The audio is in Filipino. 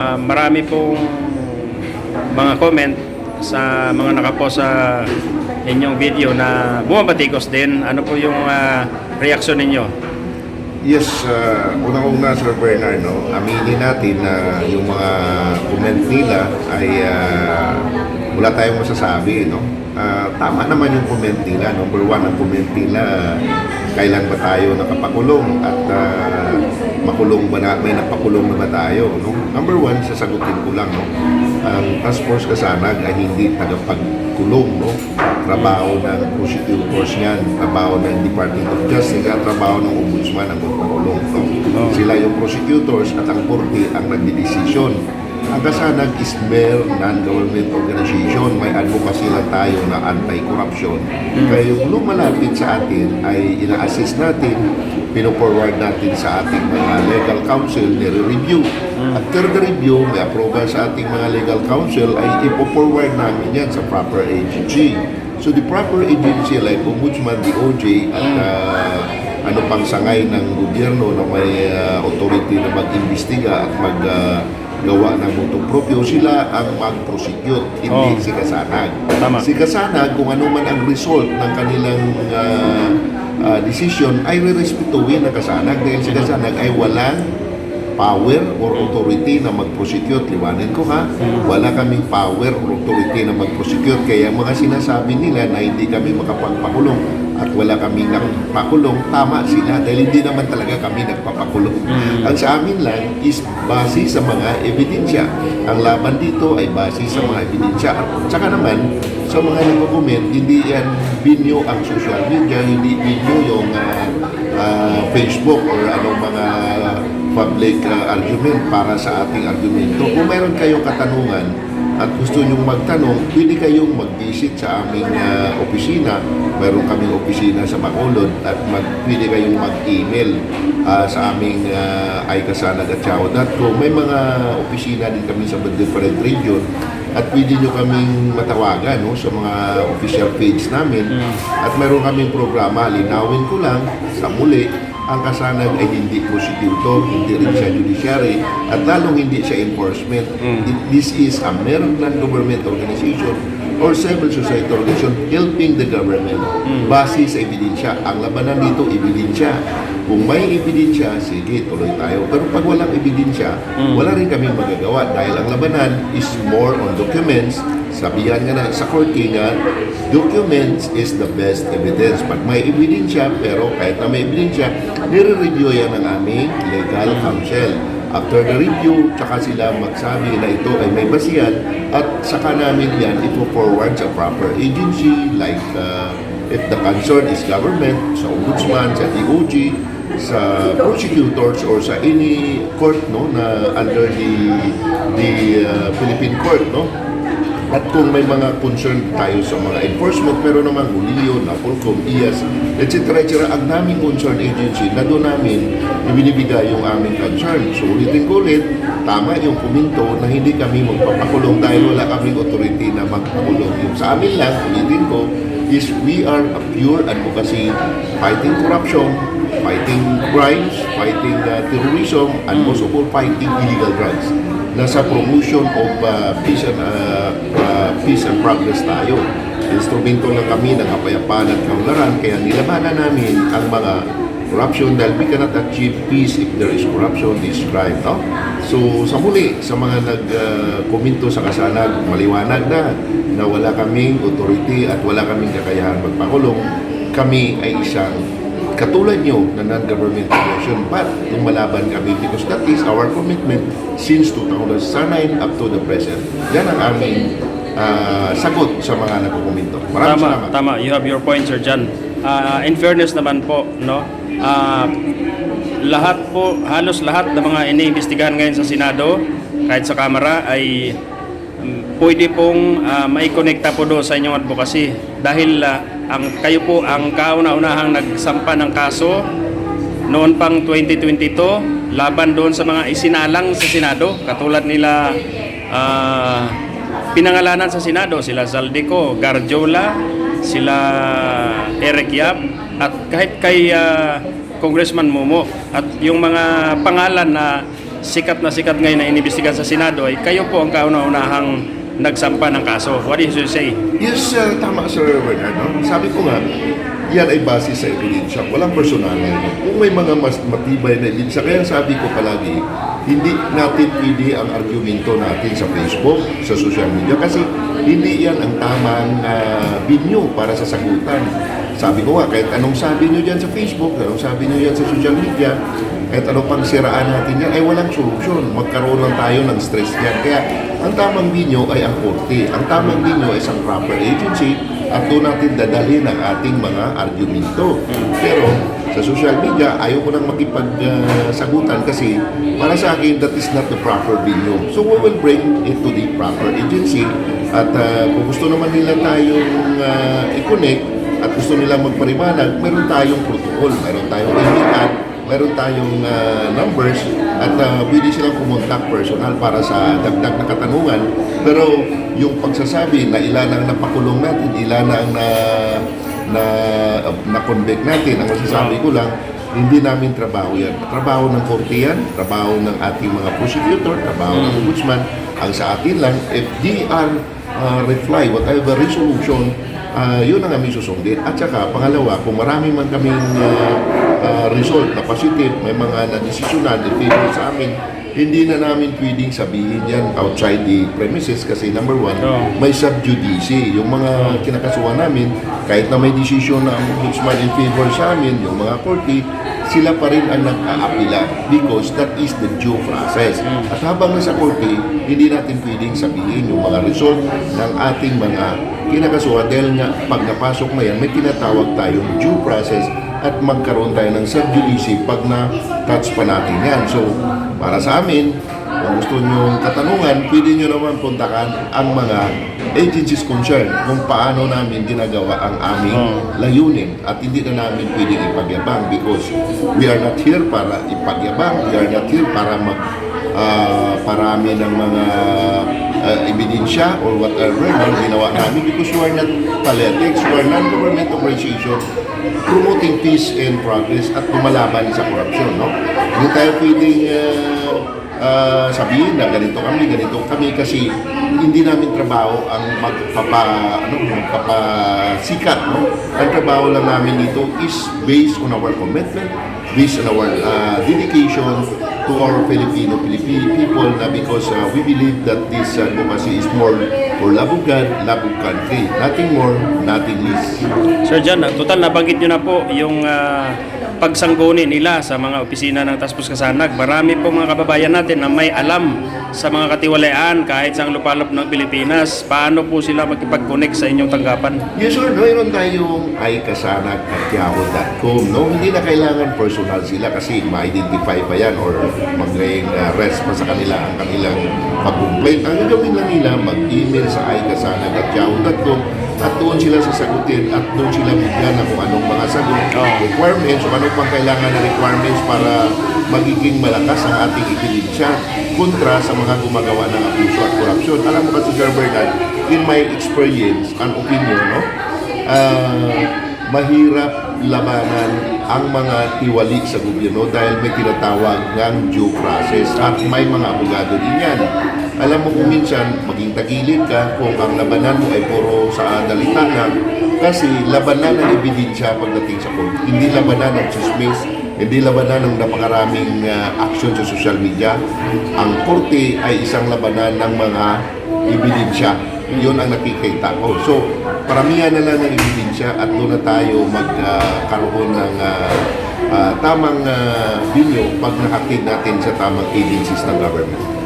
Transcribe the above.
Marami pong mga comment sa mga nakapost sa inyong video na bumabatikos din. Ano po yung reaksyon ninyo? Yes, unang-una Sir Bernard, no, aminin natin na yung mga comment nila ay wala tayong masasabi. No? Tama naman yung comment nila. Number one, ang comment nila, kailan ba tayo nakapakulong at makulong ba na, may napakulong na ba tayo? No? Number one, sasagutin ko lang. No? Ang Task Force Kasanag ay hindi tagapagkulong. No? Trabaho ng prosecutors yan, trabaho ng Department of Justice, at trabaho ng Ombudsman ang magpakulong. No? Sila yung prosecutors at ang korte ang nagdidesisyon. Ang Kasanag is mere non-government organization. May advocacy lang tayo na anti-corruption. Kaya yung lumalapit sa atin ay ina-assist natin, pino-forward natin sa ating mga legal counsel, nire-review. After the review, may approval sa ating mga legal counsel, ay ipo-forward namin yan sa proper agency. So the proper agency like Ombudsman, DOJ, at ano pang sangay ng gobyerno na may authority na mag-imbestiga at gawa ng motong propyo, sila ang mag-prosecute, hindi si Kasanag. Tama. Si Kasanag, kung ano man ang result ng kanilang decision, ay re-respetuhin ng Kasanag dahil si Kasanag ay walang power or authority na mag-prosecute. Liwanin ko ha, wala kaming power or authority na mag-prosecute. Kaya mga sinasabi nila na hindi kami makapagpakulong at wala kami nagpakulong, tama sila dahil hindi naman talaga kami nagpapakulong. Ang sa amin lang is base sa mga ebidensya. Ang laban dito ay base sa mga ebidensya. At saka naman, sa mga nag-comment, hindi yan binyo ang social media, hindi binyo yung Facebook or anong mga public argument para sa ating argumento. Kung mayroon kayong katanungan at gusto nyong magtanong, pwede kayong mag-visit sa aming opisina. Mayroon kaming opisina sa Bacolod at pwede kayong mag-email sa aming ikasanag@yahoo.com. May mga opisina din kami sa different region at pwede nyo kaming matawagan sa mga official page namin. At mayroon kaming programa, linawin ko lang sa muli, ang Kasanag ay hindi prosecutor, hindi rin siya judiciary, at lalong hindi siya enforcement. This is a mere non-government organization or civil society organization helping the government. Base sa ebidensya. Ang labanan dito, ebidensya. Kung may ebidensya, sige, tuloy tayo. Pero pag walang ebidensya, wala rin kami magagawa dahil ang labanan is more on documents. Sabihan nga na sa korte nga, documents is the best evidence. Pag may ebidensya, pero kahit na may ebidensya, nire-review yan ng aming legal counsel. After the review, tsaka sila magsabi na ito ay may basihan at saka namin yan ito-forward sa proper agency like if the concern is government, sa Ombudsman, sa DOJ, sa prosecutors or sa any court na under the Philippine court. At kung may mga concern tayo sa mga enforcement, pero naman Hulio, Napolcom, IAS, etc. Ang daming concern agency na doon namin ibinibigay yung aming concern. So ulitin ko ulit, tama yung kuminto na hindi kami magpapakulong dahil wala kaming authority na magpakulong. Yung sa amin lang, ulitin ko, is we are a pure advocacy fighting corruption, fighting crimes, fighting terrorism, and most of all, fighting illegal drugs. Nasa promotion of peace and progress tayo. Instrumento lang kami ng kapayapaan at kaunlaran, kaya nilabanan namin ang mga corruption dahil we cannot achieve peace if there is corruption, this crime. So sa muli, sa mga nag-komento sa Kasanag, maliwanag na wala kaming authority at wala kaming kakayahan magpakulong. Kami ay isang katulad nyo na non-government organization, but lumalaban kami because that is our commitment since 2009 up to the present. Yan ang aming sagot sa mga nagkukomento. Maraming salamat. Tama, you have your point, Sir John. In fairness naman po, halos lahat ng mga iniimbestigahan ngayon sa Senado, kahit sa Kamara, ay pwede pong maikonekta po doon sa inyong advocacy dahil kayo po ang kauna-unahang nagsampa ng kaso noon pang 2022 laban doon sa mga isinalang sa Senado, katulad nila pinangalanan sa Senado sila Zaldico, Garjola, sila Eric Yap, at kahit kay Congressman Momo, at yung mga pangalan na sikat ngayon na inimbestigahan sa Senado ay kayo po ang kauna-unahang nagsampa ng kaso. What is you say? Yes, tama Sir Bernardo. Sabi ko nga, yan ay base sa ebidensya. Walang personalan. Kung may mga mas matibay na ebidensya, kaya sabi ko palagi, hindi natin pwede ang argumento natin sa Facebook, sa social media, kasi hindi yan ang tamang binyo para sa sagutan. Sabi ko nga, kahit anong sabi nyo dyan sa Facebook, anong sabi nyo dyan sa social media, kahit anong pang siraan natin yan, ay walang solusyon. Magkaroon lang tayo ng stress yan. Kaya ang tamang binyo ay ang korte. Ang tamang binyo ay isang proper agency at doon natin dadalhin ang ating mga argumento. Pero sa social media, ayaw ko nang makipagsagutan kasi para sa akin, that is not the proper binyo. So we will bring it to the proper agency at kung gusto naman nila tayong i-connect at gusto nila magpariwanag, meron tayong protocol, meron tayong email, meron tayong numbers at pwede silang kumontak personal para sa dagdag na katanungan. Pero yung pagsasabi na ilan ang napakulong natin, ilan ang na-convict natin, ang masasabi ko lang, hindi namin trabaho yan. Trabaho ng korte yan, trabaho ng ating mga prosecutor, trabaho ng ombudsman. Ang sa atin lang, if they are reply, whatever resolution, yun ang aming susundin. At saka, pangalawa, kung marami man kaming result na positive, may mga na-desisyonan in favor sa amin, hindi na namin pwedeng sabihin yan outside the premises kasi number one, may sub judice. Yung mga kinakasuhan namin, kahit na may desisyon na ang ombudsman in favor sa amin, yung mga korte, sila pa rin ang nag-aapila because that is the due process. At habang nasa korte, hindi natin pwedeng sabihin yung mga result ng ating mga kinakasuhan dahil nga pag napasok na yan, may tinatawag tayong due process at magkaroon tayo ng sub judice pag na-touch pa natin yan. So, para sa amin, kung gusto nyo katanungan, pwede nyo naman puntakan ang mga agencies concerned kung paano namin ginagawa ang aming layunin at hindi na namin pwedeng ipagyabang because we are not here para ipagyabang, we are not here para parami ng mga ebidensya or whatever na ginawa namin because we are not politics, we are non-government organization promoting peace and progress at lumalaban sa korupsyon, no? Hindi tayo pwedeng sabihin na ganito kami kasi hindi namin trabaho ang magpapasikat, no? Ang trabaho lang namin dito is based on our commitment, based on our dedication to our Filipino people na because we believe that this advocacy is more for love of God, love of country. Nothing more, nothing less. Sir John, total nabanggit nyo na po yung pagsanggonin nila sa mga opisina ng Task Force Kasanag. Marami po mga kababayan natin na may alam sa mga katiwalaan kahit sa lupalop ng Pilipinas. Paano po sila makipag-connect sa inyong tanggapan? Yes sir, mayroon tayong ikasanag@yahoo.com. No? Hindi na kailangan personal sila kasi ma-identify pa yan or maging rest pa sa kanila ang kanilang pag-complaint. Ang gagawin lang nila, mag-email sa ikasanag@yahoo.com at doon sila sasagutin at doon sila bigyan ng kung anong mga sagot, requirements, o anong pang kailangan na requirements para magiging malakas ang ating ebidensya kontra sa mga gumagawa ng abuso at korupsyon. Alam mo kasi, Sir Bernard, in my experience and opinion, no, mahirap labanan ang mga tiwali sa gobyerno dahil may tinatawag ng due process at may mga abogado din yan. Alam mo kung minsan, maging tagilid ka kung ang labanan mo ay puro sa dalita lang kasi labanan ng ebidensya pagdating sa court. Hindi labanan ng chismis, hindi labanan ng napakaraming action sa social media. Ang korte ay isang labanan ng mga ebidensya. Yun ang nakikita ko. So, paramihan na lang ng ebidensya at doon na tayo magkaroon ng tamang binyo pag nakatid natin sa tamang agencies ng government.